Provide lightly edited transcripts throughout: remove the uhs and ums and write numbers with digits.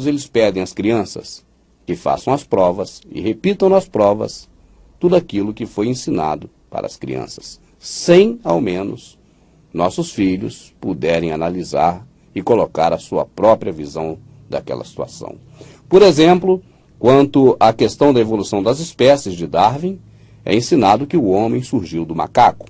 eles pedem às crianças que façam as provas e repitam nas provas tudo aquilo que foi ensinado para as crianças, sem, ao menos, nossos filhos puderem analisar e colocar a sua própria visão daquela situação. Por exemplo, quanto à questão da evolução das espécies de Darwin, é ensinado que o homem surgiu do macaco.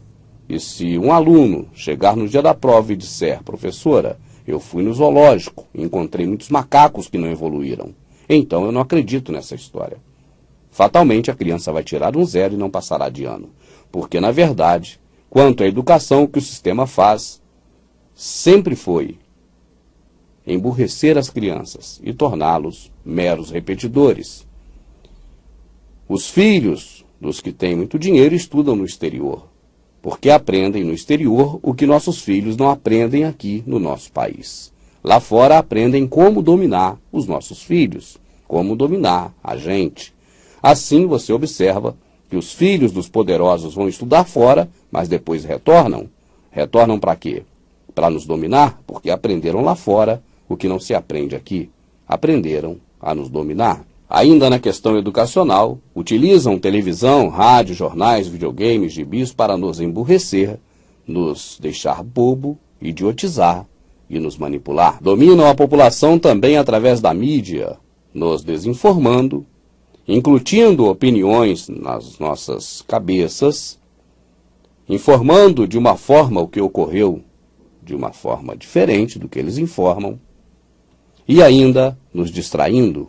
E se um aluno chegar no dia da prova e disser: professora, eu fui no zoológico e encontrei muitos macacos que não evoluíram, então eu não acredito nessa história. Fatalmente a criança vai tirar um 0 e não passará de ano. Porque, na verdade, quanto à educação, o que o sistema faz sempre foi emburrecer as crianças e torná-los meros repetidores. Os filhos dos que têm muito dinheiro estudam no exterior, porque aprendem no exterior o que nossos filhos não aprendem aqui no nosso país. Lá fora aprendem como dominar os nossos filhos, como dominar a gente. Assim você observa que os filhos dos poderosos vão estudar fora, mas depois retornam. Retornam para quê? Para nos dominar, porque aprenderam lá fora o que não se aprende aqui. Aprenderam a nos dominar. Ainda na questão educacional, utilizam televisão, rádio, jornais, videogames, gibis para nos emburrecer, nos deixar bobo, idiotizar e nos manipular. Dominam a população também através da mídia, nos desinformando, incutindo opiniões nas nossas cabeças, informando de uma forma o que ocorreu de uma forma diferente do que eles informam, e ainda nos distraindo,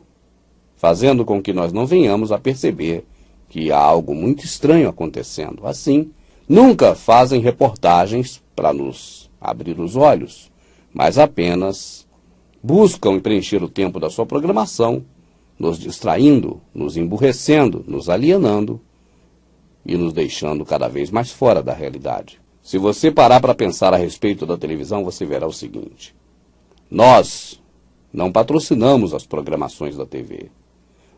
fazendo com que nós não venhamos a perceber que há algo muito estranho acontecendo. Assim, nunca fazem reportagens para nos abrir os olhos, mas apenas buscam preencher o tempo da sua programação, nos distraindo, nos emburrecendo, nos alienando e nos deixando cada vez mais fora da realidade. Se você parar para pensar a respeito da televisão, você verá o seguinte: nós não patrocinamos as programações da TV.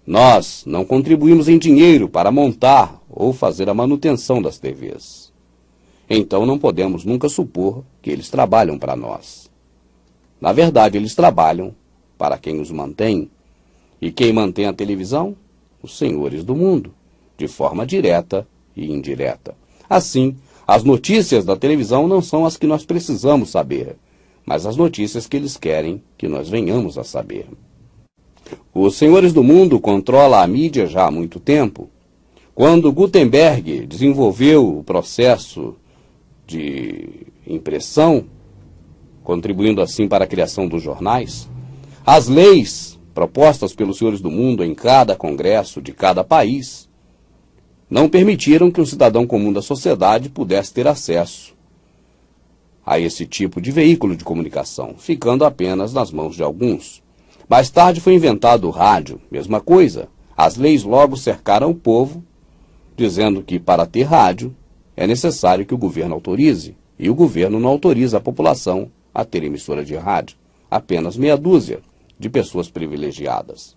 Nós não contribuímos em dinheiro para montar ou fazer a manutenção das TVs. Então não podemos nunca supor que eles trabalham para nós. Na verdade, eles trabalham para quem os mantém. E quem mantém a televisão? Os senhores do mundo, de forma direta e indireta. Assim, as notícias da televisão não são as que nós precisamos saber, mas as notícias que eles querem que nós venhamos a saber. Os senhores do mundo controlam a mídia já há muito tempo. Quando Gutenberg desenvolveu o processo de impressão, contribuindo assim para a criação dos jornais, as leis propostas pelos senhores do mundo em cada congresso de cada país não permitiram que um cidadão comum da sociedade pudesse ter acesso a esse tipo de veículo de comunicação, ficando apenas nas mãos de alguns. Mais tarde foi inventado o rádio, mesma coisa. As leis logo cercaram o povo, dizendo que para ter rádio é necessário que o governo autorize, e o governo não autoriza a população a ter emissora de rádio, apenas meia dúzia de pessoas privilegiadas.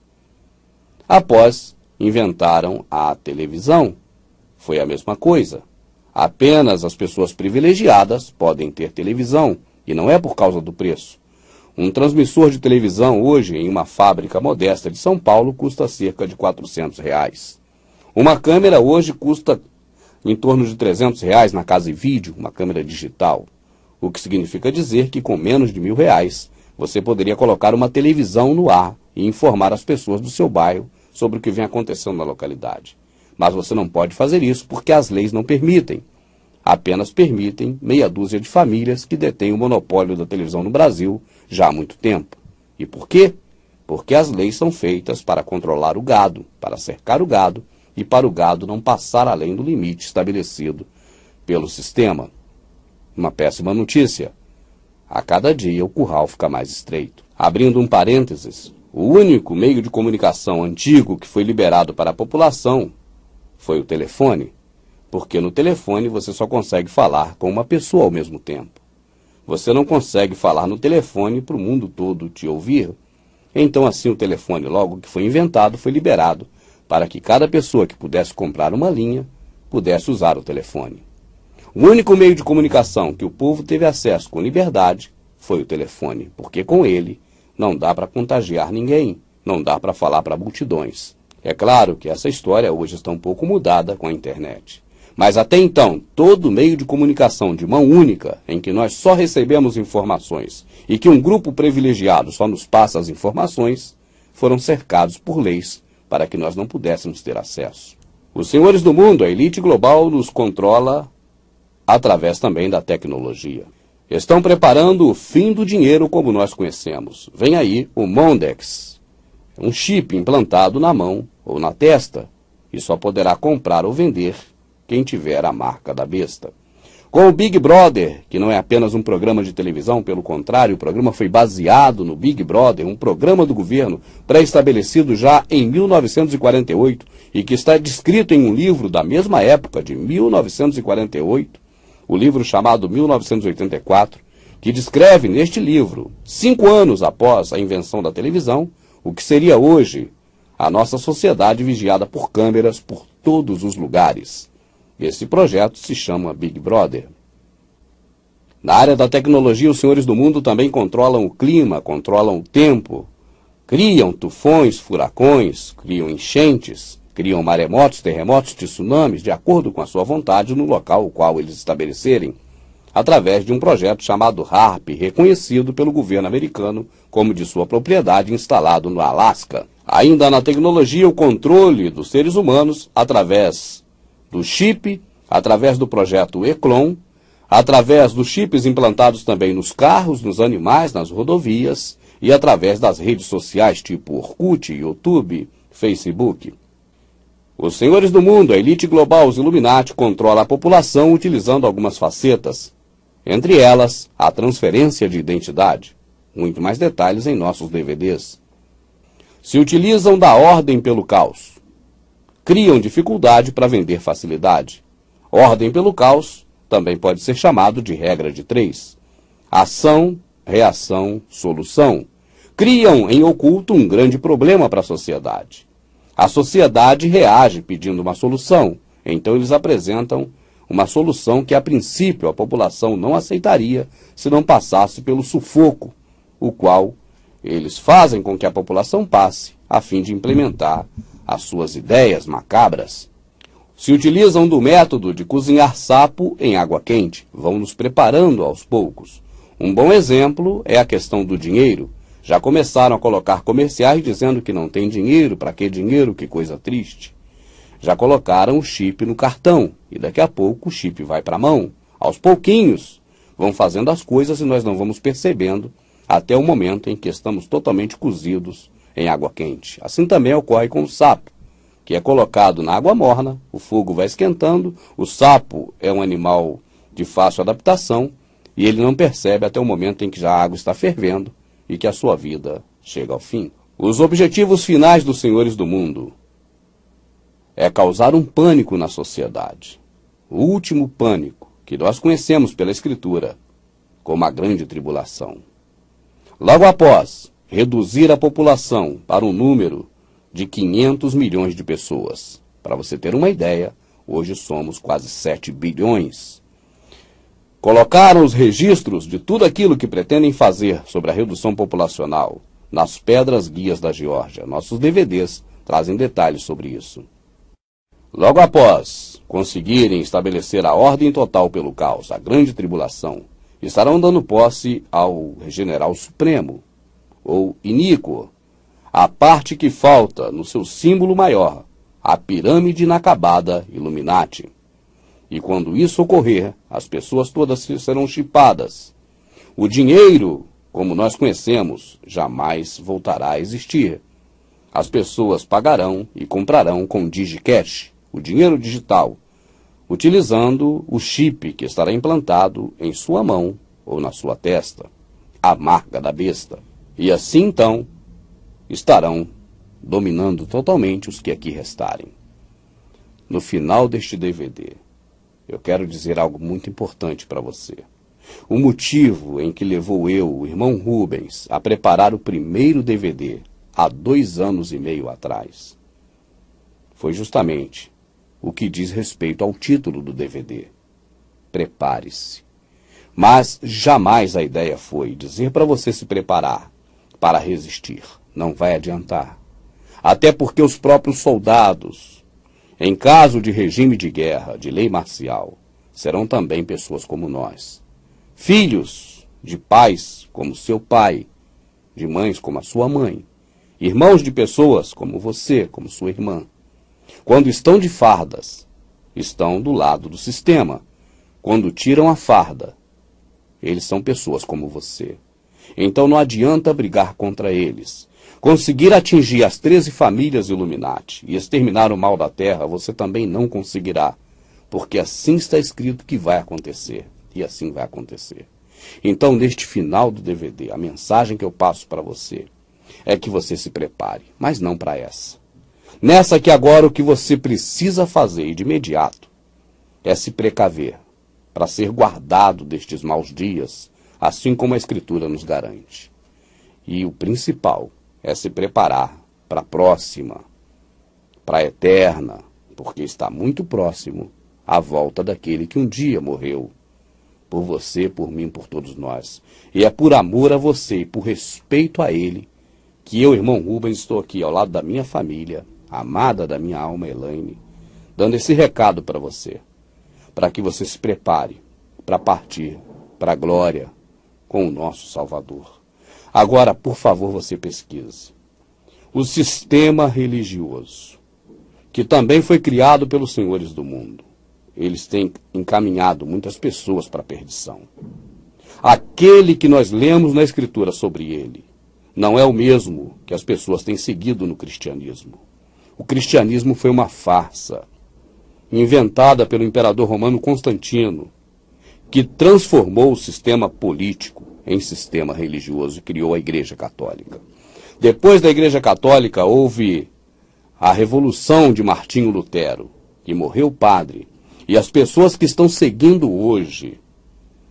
Após, inventaram a televisão. Foi a mesma coisa. Apenas as pessoas privilegiadas podem ter televisão, e não é por causa do preço. Um transmissor de televisão hoje em uma fábrica modesta de São Paulo custa cerca de R$400. Uma câmera hoje custa em torno de R$300 na Casa e Vídeo, uma câmera digital. O que significa dizer que com menos de R$1.000 você poderia colocar uma televisão no ar e informar as pessoas do seu bairro sobre o que vem acontecendo na localidade. Mas você não pode fazer isso porque as leis não permitem. Apenas permitem meia dúzia de famílias que detêm o monopólio da televisão no Brasil já há muito tempo. E por quê? Porque as leis são feitas para controlar o gado, para cercar o gado e para o gado não passar além do limite estabelecido pelo sistema. Uma péssima notícia. A cada dia o curral fica mais estreito. Abrindo um parênteses, o único meio de comunicação antigo que foi liberado para a população foi o telefone, porque no telefone você só consegue falar com uma pessoa ao mesmo tempo. Você não consegue falar no telefone para o mundo todo te ouvir. Então assim o telefone, logo que foi inventado, foi liberado para que cada pessoa que pudesse comprar uma linha pudesse usar o telefone. O único meio de comunicação que o povo teve acesso com liberdade foi o telefone, porque com ele não dá para contagiar ninguém, não dá para falar para multidões. É claro que essa história hoje está um pouco mudada com a internet. Mas até então, todo meio de comunicação de mão única, em que nós só recebemos informações e que um grupo privilegiado só nos passa as informações, foram cercados por leis para que nós não pudéssemos ter acesso. Os senhores do mundo, a elite global, nos controla através também da tecnologia. Estão preparando o fim do dinheiro como nós conhecemos. Vem aí o Mondex, um chip implantado na mão ou na testa, e só poderá comprar ou vender quem tiver a marca da besta. Com o Big Brother, que não é apenas um programa de televisão, pelo contrário, o programa foi baseado no Big Brother, um programa do governo pré-estabelecido já em 1948 e que está descrito em um livro da mesma época, de 1948, o livro chamado 1984, que descreve neste livro, 5 anos após a invenção da televisão, o que seria hoje a nossa sociedade vigiada por câmeras por todos os lugares. Esse projeto se chama Big Brother. Na área da tecnologia, os senhores do mundo também controlam o clima, controlam o tempo, criam tufões, furacões, criam enchentes, criam maremotos, terremotos, tsunamis, de acordo com a sua vontade no local o qual eles estabelecerem, através de um projeto chamado HAARP, reconhecido pelo governo americano como de sua propriedade, instalado no Alasca. Ainda na tecnologia, o controle dos seres humanos através do chip, através do projeto Eclon, através dos chips implantados também nos carros, nos animais, nas rodovias e através das redes sociais tipo Orkut, YouTube, Facebook. Os senhores do mundo, a elite global, os Illuminati, controla a população utilizando algumas facetas, entre elas a transferência de identidade. Muito mais detalhes em nossos DVDs. Se utilizam da ordem pelo caos. Criam dificuldade para vender facilidade. Ordem pelo caos também pode ser chamado de regra de 3. Ação, reação, solução. Criam em oculto um grande problema para a sociedade. A sociedade reage pedindo uma solução, então eles apresentam uma solução que a princípio a população não aceitaria se não passasse pelo sufoco, o qual eles fazem com que a população passe a fim de implementar as suas ideias macabras. Se utilizam do método de cozinhar sapo em água quente, vão nos preparando aos poucos. Um bom exemplo é a questão do dinheiro. Já começaram a colocar comerciais dizendo que não tem dinheiro, para que dinheiro, que coisa triste. Já colocaram o chip no cartão, e daqui a pouco o chip vai para a mão. Aos pouquinhos, vão fazendo as coisas e nós não vamos percebendo até o momento em que estamos totalmente cozidos em água quente. Assim também ocorre com o sapo, que é colocado na água morna, o fogo vai esquentando, o sapo é um animal de fácil adaptação e ele não percebe até o momento em que já a água está fervendo e que a sua vida chega ao fim. Os objetivos finais dos senhores do mundo é causar um pânico na sociedade. O último pânico que nós conhecemos pela Escritura como a grande tribulação. Logo após, reduzir a população para um número de 500 milhões de pessoas. Para você ter uma ideia, hoje somos quase 7 bilhões. Colocaram os registros de tudo aquilo que pretendem fazer sobre a redução populacional nas pedras guias da Geórgia. Nossos DVDs trazem detalhes sobre isso. Logo após conseguirem estabelecer a ordem total pelo caos, a grande tribulação, estarão dando posse ao general supremo, ou iníquo, a parte que falta no seu símbolo maior, a pirâmide inacabada Illuminati. E quando isso ocorrer, as pessoas todas serão chipadas. O dinheiro, como nós conhecemos, jamais voltará a existir. As pessoas pagarão e comprarão com DigiCash, o dinheiro digital, utilizando o chip que estará implantado em sua mão ou na sua testa, a marca da besta. E assim, então, estarão dominando totalmente os que aqui restarem. No final deste DVD, eu quero dizer algo muito importante para você. O motivo em que levou eu, o irmão Rubens, a preparar o primeiro DVD, há 2 anos e meio atrás, foi justamente o que diz respeito ao título do DVD. Prepare-se. Mas jamais a ideia foi dizer para você se preparar. para resistir. Não vai adiantar. Até porque os próprios soldados, em caso de regime de guerra, de lei marcial, serão também pessoas como nós. Filhos de pais como seu pai, de mães como a sua mãe, irmãos de pessoas como você, como sua irmã. Quando estão de fardas, estão do lado do sistema. Quando tiram a farda, eles são pessoas como você. Então não adianta brigar contra eles. Conseguir atingir as 13 famílias Illuminati e exterminar o mal da Terra, você também não conseguirá. Porque assim está escrito que vai acontecer. E assim vai acontecer. Então, neste final do DVD, a mensagem que eu passo para você é que você se prepare, mas não para essa. Nessa que agora o que você precisa fazer, e de imediato, é se precaver para ser guardado destes maus dias, assim como a Escritura nos garante. E o principal é se preparar para a próxima, para a eterna, porque está muito próximo a volta daquele que um dia morreu por você, por mim, por todos nós. E é por amor a você e por respeito a ele que eu, irmão Rubens, estou aqui ao lado da minha família, amada da minha alma, Elaine, dando esse recado para você, para que você se prepare para partir para a glória com o nosso Salvador. Agora, por favor, você pesquise. O sistema religioso, que também foi criado pelos senhores do mundo, eles têm encaminhado muitas pessoas para a perdição. Aquele que nós lemos na Escritura sobre ele não é o mesmo que as pessoas têm seguido no cristianismo. O cristianismo foi uma farsa, inventada pelo imperador romano Constantino, que transformou o sistema político em sistema religioso e criou a Igreja Católica. Depois da Igreja Católica houve a Revolução de Martinho Lutero, que morreu padre. E as pessoas que estão seguindo hoje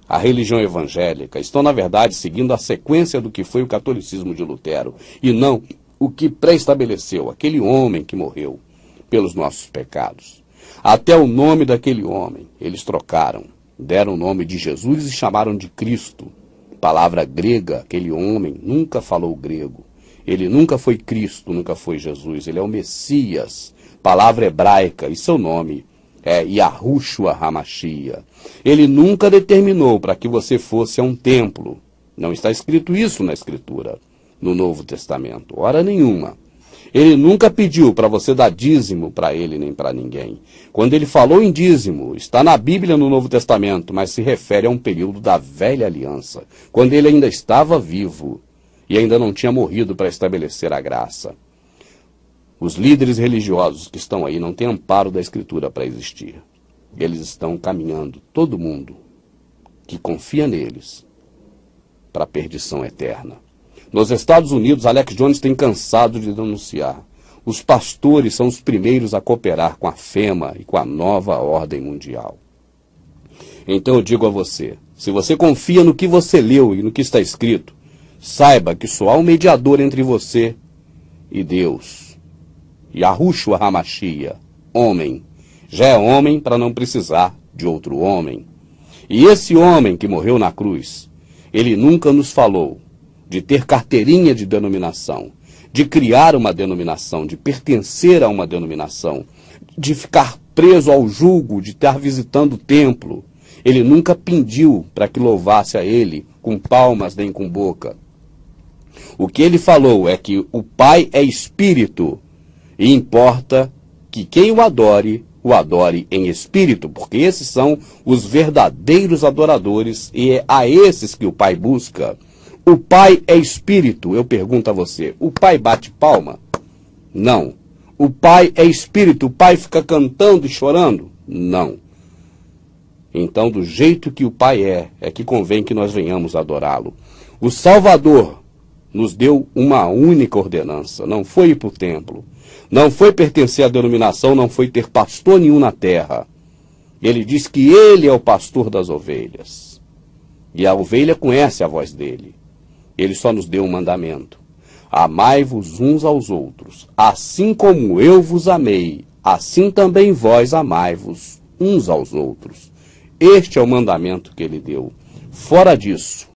a religião evangélica estão, na verdade, seguindo a sequência do que foi o catolicismo de Lutero, e não o que pré-estabeleceu aquele homem que morreu pelos nossos pecados. Até o nome daquele homem eles trocaram, deram o nome de Jesus e chamaram de Cristo. Palavra grega, aquele homem nunca falou grego. Ele nunca foi Cristo, nunca foi Jesus. Ele é o Messias, palavra hebraica, e seu nome é Yahushua HaMashiach. Ele nunca determinou para que você fosse a um templo. Não está escrito isso na Escritura, no Novo Testamento. Hora nenhuma. Ele nunca pediu para você dar dízimo para ele nem para ninguém. Quando ele falou em dízimo, está na Bíblia no Novo Testamento, mas se refere a um período da velha aliança, quando ele ainda estava vivo e ainda não tinha morrido para estabelecer a graça. Os líderes religiosos que estão aí não têm amparo da Escritura para existir. Eles estão caminhando, todo mundo que confia neles, para a perdição eterna. Nos Estados Unidos, Alex Jones tem cansado de denunciar. Os pastores são os primeiros a cooperar com a FEMA e com a nova ordem mundial. Então eu digo a você, se você confia no que você leu e no que está escrito, saiba que só há um mediador entre você e Deus. Yahushua HaMashiach, homem. Já é homem para não precisar de outro homem. E esse homem que morreu na cruz, ele nunca nos falou de ter carteirinha de denominação, de criar uma denominação, de pertencer a uma denominação, de ficar preso ao jugo, de estar visitando o templo. Ele nunca pediu para que louvasse a ele com palmas nem com boca. O que ele falou é que o Pai é Espírito e importa que quem o adore em espírito, porque esses são os verdadeiros adoradores e é a esses que o Pai busca. O Pai é Espírito, eu pergunto a você, o Pai bate palma? Não. O Pai é Espírito, o Pai fica cantando e chorando? Não. Então, do jeito que o Pai é que convém que nós venhamos adorá-lo. O Salvador nos deu uma única ordenança, não foi ir para o templo, não foi pertencer à denominação, não foi ter pastor nenhum na terra. Ele diz que ele é o pastor das ovelhas. E a ovelha conhece a voz dele. Ele só nos deu um mandamento. Amai-vos uns aos outros. Assim como eu vos amei, assim também vós amai-vos uns aos outros. Este é o mandamento que ele deu. Fora disso,